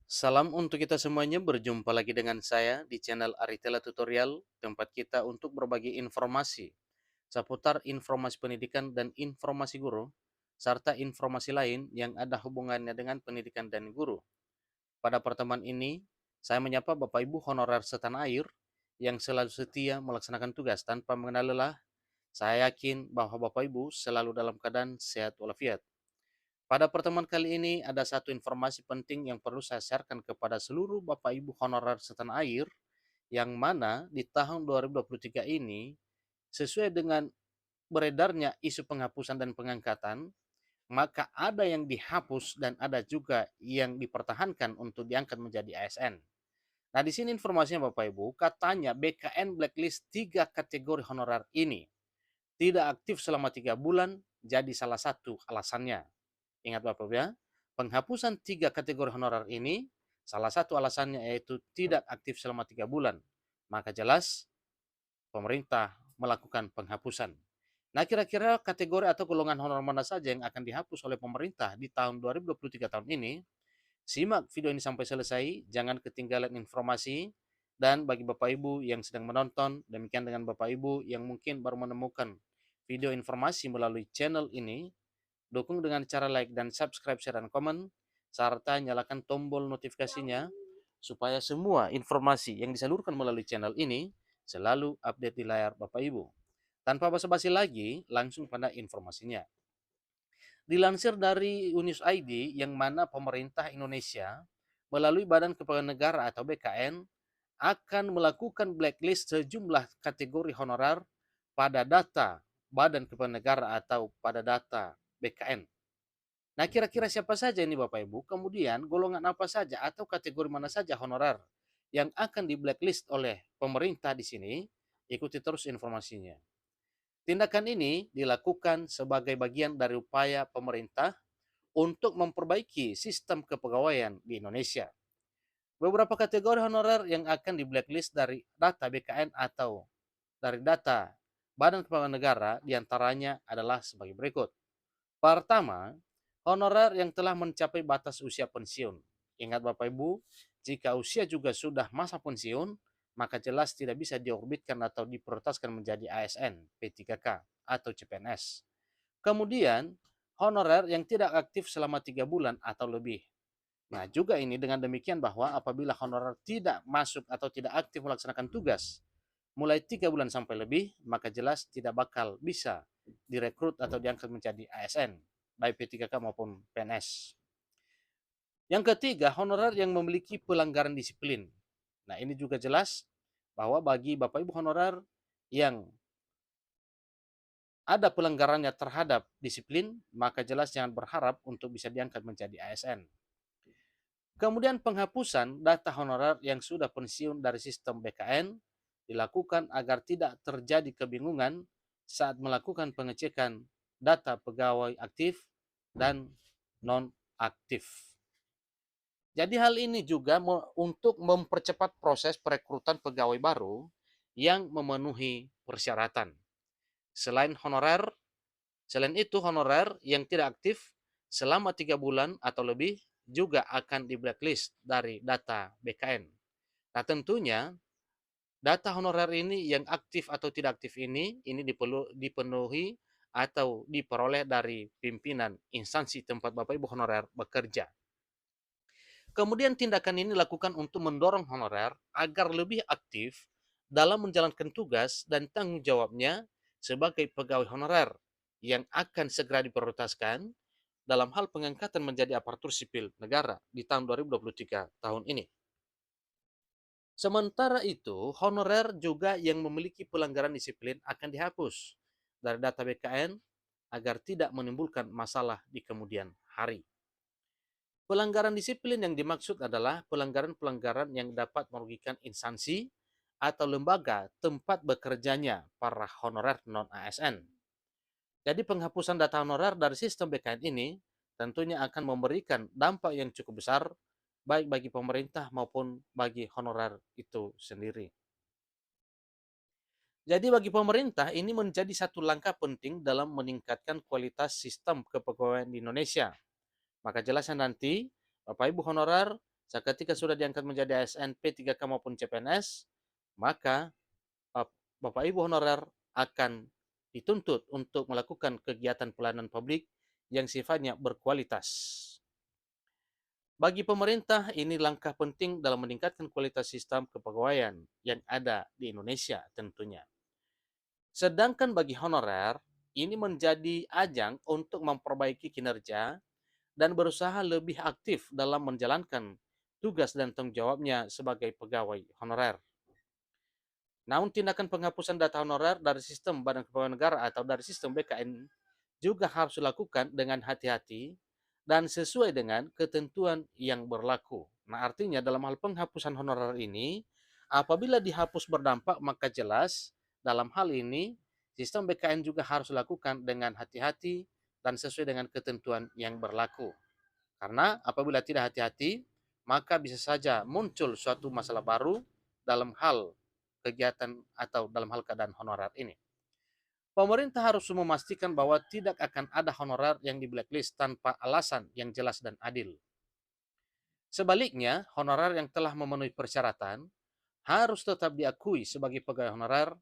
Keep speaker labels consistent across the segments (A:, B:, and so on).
A: Salam untuk kita semuanya, berjumpa lagi dengan saya di channel Aritela Tutorial, tempat kita untuk berbagi informasi seputar informasi pendidikan dan informasi guru, serta informasi lain yang ada hubungannya dengan pendidikan dan guru. Pada pertemuan ini, saya menyapa Bapak Ibu honorer setanah air yang selalu setia melaksanakan tugas tanpa mengenal lelah. Saya yakin bahwa Bapak Ibu selalu dalam keadaan sehat walafiat. Pada pertemuan kali ini ada satu informasi penting yang perlu saya sharekan kepada seluruh Bapak Ibu honorer setanah air, yang mana di tahun 2023 ini, sesuai dengan beredarnya isu penghapusan dan pengangkatan, maka ada yang dihapus dan ada juga yang dipertahankan untuk diangkat menjadi ASN. Nah, di sini informasinya Bapak Ibu, katanya BKN blacklist 3 kategori honorer ini tidak aktif selama 3 bulan, jadi salah satu alasannya. Ingat Bapak ya, penghapusan 3 kategori honorer ini salah satu alasannya yaitu tidak aktif selama 3 bulan. Maka jelas pemerintah melakukan penghapusan. Nah, kira-kira kategori atau golongan honorer mana saja yang akan dihapus oleh pemerintah di tahun 2023 tahun ini? Simak video ini sampai selesai, jangan ketinggalan informasi. Dan bagi Bapak Ibu yang sedang menonton, demikian dengan Bapak Ibu yang mungkin baru menemukan video informasi melalui channel ini, dukung dengan cara like dan subscribe, share, dan komen, serta nyalakan tombol notifikasinya supaya semua informasi yang disalurkan melalui channel ini selalu update di layar Bapak Ibu. Tanpa basa-basi lagi, langsung pada informasinya. Dilansir dari Unius ID, yang mana pemerintah Indonesia melalui Badan Kepegawaian Negara atau BKN akan melakukan blacklist sejumlah kategori honorer pada data Badan Kepegawaian Negara atau pada data BKN. Nah, kira-kira siapa saja ini Bapak Ibu? Kemudian golongan apa saja atau kategori mana saja honorer yang akan di blacklist oleh pemerintah di sini? Ikuti terus informasinya. Tindakan ini dilakukan sebagai bagian dari upaya pemerintah untuk memperbaiki sistem kepegawaian di Indonesia. Beberapa kategori honorer yang akan di blacklist dari data BKN atau dari data Badan Kepegawaian Negara diantaranya adalah sebagai berikut. Pertama, honorer yang telah mencapai batas usia pensiun. Ingat Bapak Ibu, jika usia juga sudah masa pensiun, maka jelas tidak bisa diorbitkan atau diprioritaskan menjadi ASN, P3K, atau CPNS. Kemudian, honorer yang tidak aktif selama 3 bulan atau lebih. Nah, juga ini dengan demikian bahwa apabila honorer tidak masuk atau tidak aktif melaksanakan tugas mulai 3 bulan sampai lebih, maka jelas tidak bakal bisa direkrut atau diangkat menjadi ASN, baik P3K maupun PNS. Yang ketiga, honorer yang memiliki pelanggaran disiplin. Nah, ini juga jelas bahwa bagi Bapak Ibu honorer yang ada pelanggarannya terhadap disiplin, maka jelas jangan berharap untuk bisa diangkat menjadi ASN. Kemudian penghapusan data honorer yang sudah pensiun dari sistem BKN dilakukan agar tidak terjadi kebingungan saat melakukan pengecekan data pegawai aktif dan non-aktif. Jadi hal ini juga untuk mempercepat proses perekrutan pegawai baru yang memenuhi persyaratan. Selain honorer, selain itu honorer yang tidak aktif selama 3 bulan atau lebih juga akan di blacklist dari data BKN. Nah, tentunya data honorer ini yang aktif atau tidak aktif ini dipenuhi atau diperoleh dari pimpinan instansi tempat Bapak Ibu honorer bekerja. Kemudian tindakan ini dilakukan untuk mendorong honorer agar lebih aktif dalam menjalankan tugas dan tanggung jawabnya sebagai pegawai honorer yang akan segera diprioritaskan dalam hal pengangkatan menjadi aparatur sipil negara di tahun 2023 tahun ini. Sementara itu, honorer juga yang memiliki pelanggaran disiplin akan dihapus dari data BKN agar tidak menimbulkan masalah di kemudian hari. Pelanggaran disiplin yang dimaksud adalah pelanggaran-pelanggaran yang dapat merugikan instansi atau lembaga tempat bekerjanya para honorer non-ASN. Jadi penghapusan data honorer dari sistem BKN ini tentunya akan memberikan dampak yang cukup besar baik bagi pemerintah maupun bagi honorer itu sendiri. Jadi bagi pemerintah ini menjadi satu langkah penting dalam meningkatkan kualitas sistem kepegawaian di Indonesia. Maka jelasnya nanti Bapak Ibu honorer Seketika sudah diangkat menjadi ASN, P3K maupun CPNS, maka Bapak Ibu honorer akan dituntut untuk melakukan kegiatan pelayanan publik yang sifatnya berkualitas. Bagi pemerintah, ini langkah penting dalam meningkatkan kualitas sistem kepegawaian yang ada di Indonesia tentunya. Sedangkan bagi honorer, ini menjadi ajang untuk memperbaiki kinerja dan berusaha lebih aktif dalam menjalankan tugas dan tanggung jawabnya sebagai pegawai honorer. Namun tindakan penghapusan data honorer dari sistem Badan Kepegawaian Negara atau dari sistem BKN juga harus dilakukan dengan hati-hati dan sesuai dengan ketentuan yang berlaku. Nah, artinya dalam hal penghapusan honorer ini, apabila dihapus berdampak, maka jelas dalam hal ini sistem BKN juga harus dilakukan dengan hati-hati dan sesuai dengan ketentuan yang berlaku. Karena apabila tidak hati-hati, maka bisa saja muncul suatu masalah baru dalam hal kegiatan atau dalam hal keadaan honorer ini. Pemerintah harus memastikan bahwa tidak akan ada honorer yang di blacklist tanpa alasan yang jelas dan adil. Sebaliknya, honorer yang telah memenuhi persyaratan harus tetap diakui sebagai pegawai honorer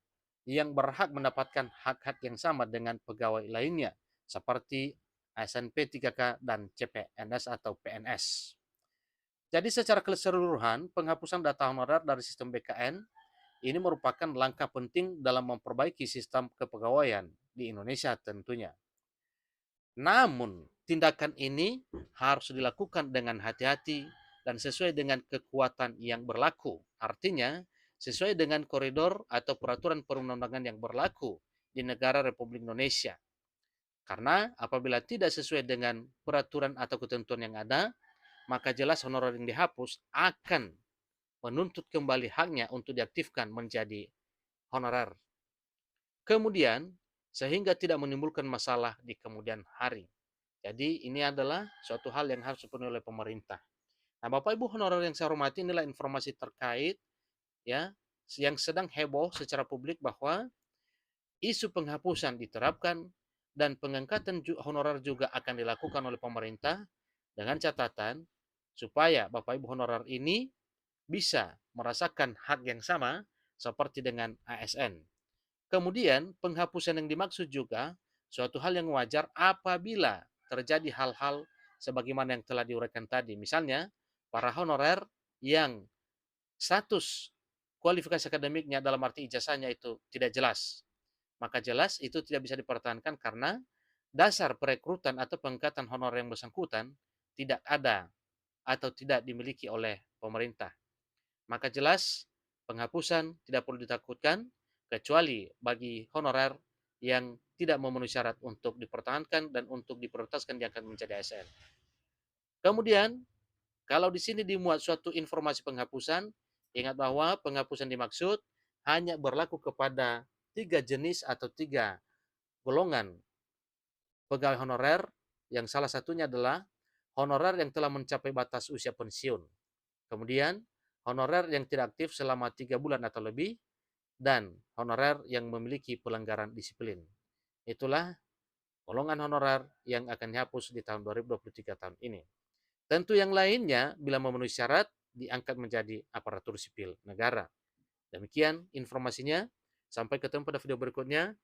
A: yang berhak mendapatkan hak-hak yang sama dengan pegawai lainnya, seperti ASN P3K dan CPNS atau PNS. Jadi secara keseluruhan, penghapusan data honorer dari sistem BKN ini merupakan langkah penting dalam memperbaiki sistem kepegawaian di Indonesia tentunya. Namun, tindakan ini harus dilakukan dengan hati-hati dan sesuai dengan kekuatan yang berlaku. Artinya, sesuai dengan koridor atau peraturan perundang-undangan yang berlaku di negara Republik Indonesia. Karena apabila tidak sesuai dengan peraturan atau ketentuan yang ada, maka jelas honorer yang dihapus akan menuntut kembali haknya untuk diaktifkan menjadi honorer. Kemudian, sehingga tidak menimbulkan masalah di kemudian hari. Jadi ini adalah suatu hal yang harus dipenuhi oleh pemerintah. Nah, Bapak Ibu honorer yang saya hormati, inilah informasi terkait ya yang sedang heboh secara publik bahwa isu penghapusan diterapkan dan pengangkatan honorer juga akan dilakukan oleh pemerintah dengan catatan supaya Bapak Ibu honorer ini bisa merasakan hak yang sama seperti dengan ASN. Kemudian penghapusan yang dimaksud juga suatu hal yang wajar apabila terjadi hal-hal sebagaimana yang telah diuraikan tadi. Misalnya para honorer yang status kualifikasi akademiknya dalam arti ijazahnya itu tidak jelas. Maka jelas itu tidak bisa dipertahankan karena dasar perekrutan atau pengangkatan honorer yang bersangkutan tidak ada atau tidak dimiliki oleh pemerintah. Maka jelas penghapusan tidak perlu ditakutkan kecuali bagi honorer yang tidak memenuhi syarat untuk dipertahankan dan untuk diprioritaskan diangkat menjadi ASN. Kemudian, kalau di sini dimuat suatu informasi penghapusan, ingat bahwa penghapusan dimaksud hanya berlaku kepada 3 jenis atau 3 golongan pegawai honorer, yang salah satunya adalah honorer yang telah mencapai batas usia pensiun. Kemudian, honorer yang tidak aktif selama 3 bulan atau lebih, dan honorer yang memiliki pelanggaran disiplin. Itulah golongan honorer yang akan dihapus di tahun 2023 tahun ini. Tentu yang lainnya bila memenuhi syarat diangkat menjadi aparatur sipil negara. Demikian informasinya. Sampai ketemu pada video berikutnya.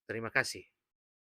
A: Terima kasih.